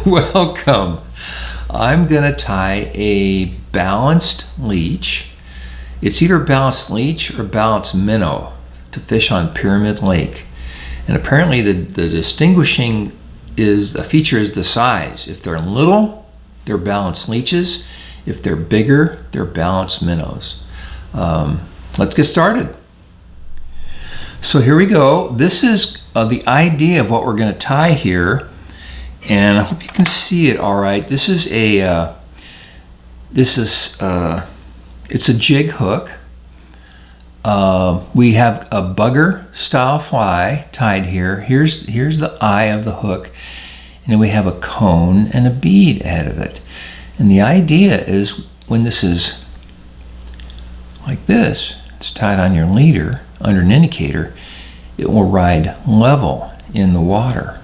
Welcome. I'm going to tie a balanced leech. It's either balanced leech or balanced minnow to fish on Pyramid Lake. And apparently the distinguishing feature is the size. If they're little, they're balanced leeches. If they're bigger, they're balanced minnows. Let's get started. So here we go. This is the idea of what we're going to tie here. And I hope you can see it all right. This is it's a jig hook. We have a bugger style fly tied here. Here's the eye of the hook, and then we have a cone and a bead ahead of it. And the idea is when this is like this, it's tied on your leader under an indicator, it will ride level in the water.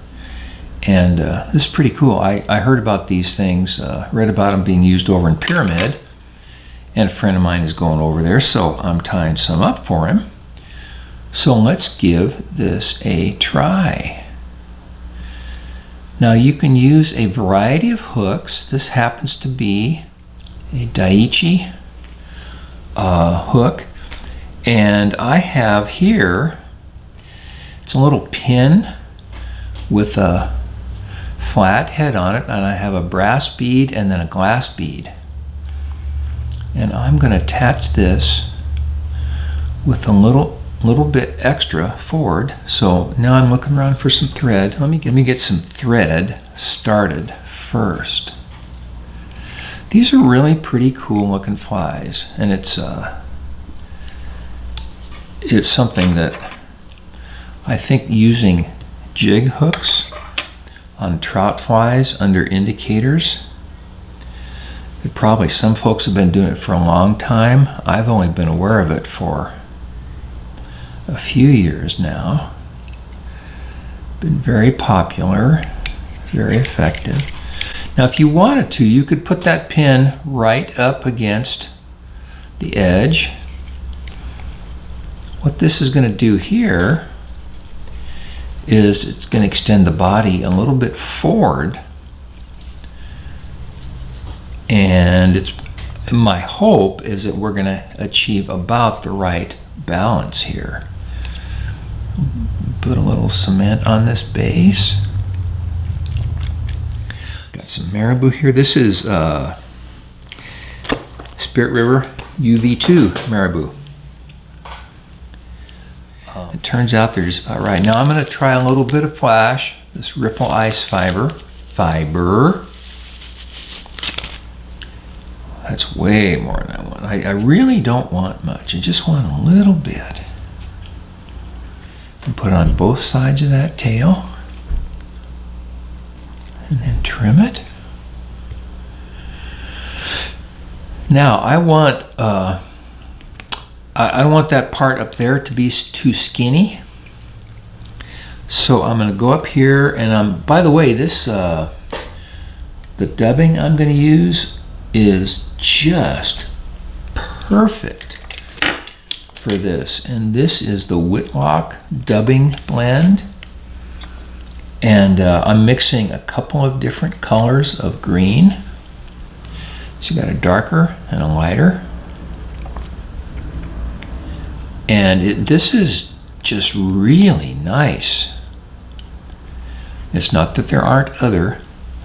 And this is pretty cool. I heard about these things, read about them being used over in Pyramid, and a friend of mine is going over there, so I'm tying some up for him. So let's give this a try. Now you can use a variety of hooks. This happens to be a Daiichi hook, and I have here, it's a little pin with a flat head on it, and I have a brass bead and then a glass bead. And I'm going to attach this with a little bit extra forward. So now I'm looking around for some thread. Let me get some thread started first. These are really pretty cool looking flies, and it's something that I think using jig hooks on trout flies under indicators, probably some folks have been doing it for a long time. I've only been aware of it for a few years now. Been very popular, very effective. Now if you wanted to, you could put that pin right up against the edge. What this is going to do here is it's going to extend the body a little bit forward, and my hope is that we're going to achieve about the right balance here. Put a little cement on this base. Got some marabou here. This is Spirit River UV2 marabou. It turns out they're just about right. Now I'm going to try a little bit of flash, this ripple ice fiber. That's way more than I want. I really don't want much. I just want a little bit. And put on both sides of that tail. And then trim it. Now I want I don't want that part up there to be too skinny. So I'm going to go up here, and by the way, this the dubbing I'm going to use is just perfect for this. And this is the Whitlock dubbing blend. And I'm mixing a couple of different colors of green. So you got a darker and a lighter. And this is just really nice. It's not that there aren't other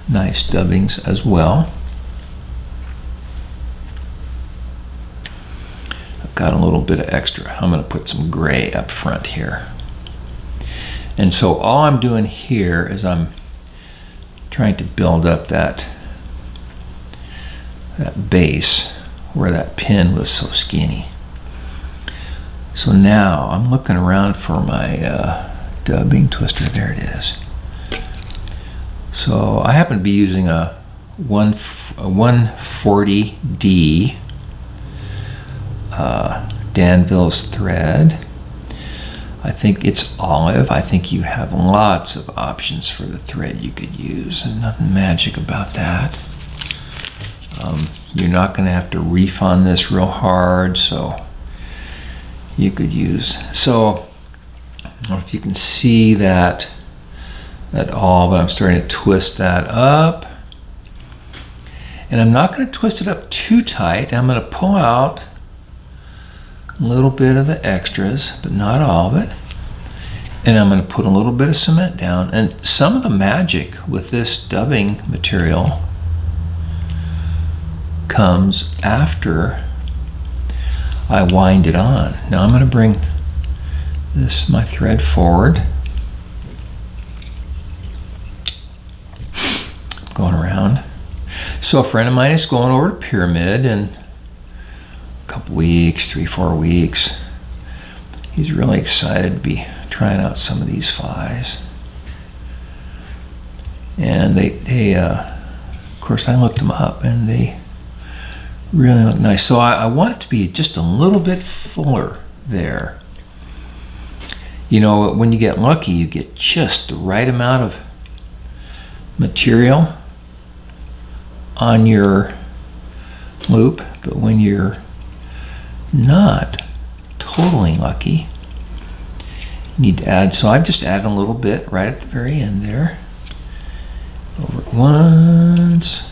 nice dubbings as well. I've got a little bit of extra. I'm going to put some gray up front here. And so all I'm doing here is I'm trying to build up that base where that pin was so skinny. So now I'm looking around for my dubbing twister. There it is. So I happen to be using a 140D Danville's thread. I think it's olive. I think you have lots of options for the thread you could use. There's nothing magic about that. You're not going to have to reef on this real hard, so you could use. So I don't know if you can see that at all, but I'm starting to twist that up. And I'm not going to twist it up too tight. I'm going to pull out a little bit of the extras, but not all of it. And I'm going to put a little bit of cement down. And some of the magic with this dubbing material comes after I wind it on. Now I'm going to bring my thread forward. Going around. So a friend of mine is going over to Pyramid in a couple weeks, 3-4 weeks. He's really excited to be trying out some of these flies. And they of course I looked them up and they really look nice. So I want it to be just a little bit fuller there. You know, when you get lucky, you get just the right amount of material on your loop, but when you're not totally lucky, you need to add. So I've just added a little bit right at the very end there. Over it once,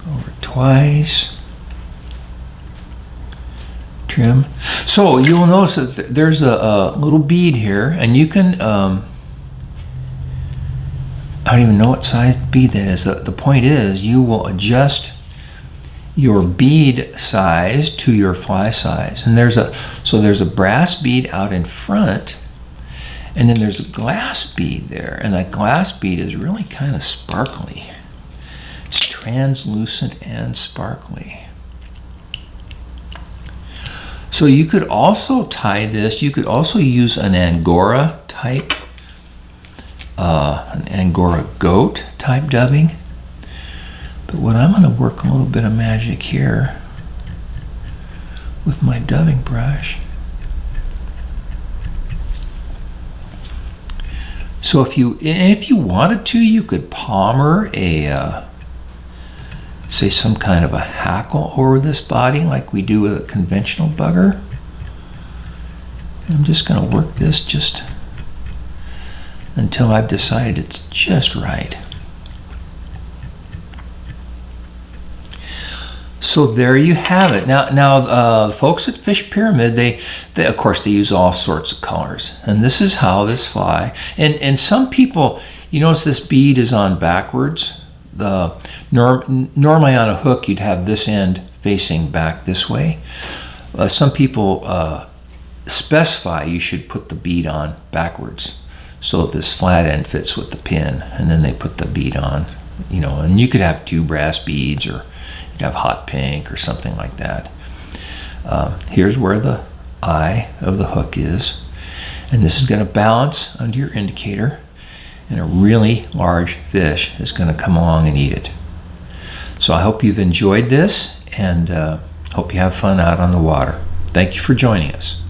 over it twice, trim. So you'll notice that there's a little bead here, and you can I don't even know what size bead that is. The point is you will adjust your bead size to your fly size. And there's a brass bead out in front, and then there's a glass bead there. And that glass bead is really kind of sparkly. It's translucent and sparkly. So you could also tie this, you could also use an Angora type, an Angora goat type dubbing. But what I'm going to work a little bit of magic here with my dubbing brush. So if you wanted to, you could palmer a say some kind of a hackle over this body like we do with a conventional bugger. I'm just going to work this just until I've decided it's just right. So there you have it. Now the folks at Fish Pyramid, they of course they use all sorts of colors, and this is how this fly. And some people, you notice this bead is on backwards. Normally on a hook you'd have this end facing back this way. Some people specify you should put the bead on backwards so that this flat end fits with the pin, and then they put the bead on. You know, and you could have 2 brass beads, or you'd have hot pink or something like that. Here's where the eye of the hook is, and this is going to balance under your indicator, and a really large fish is going to come along and eat it. So I hope you've enjoyed this, and hope you have fun out on the water. Thank you for joining us.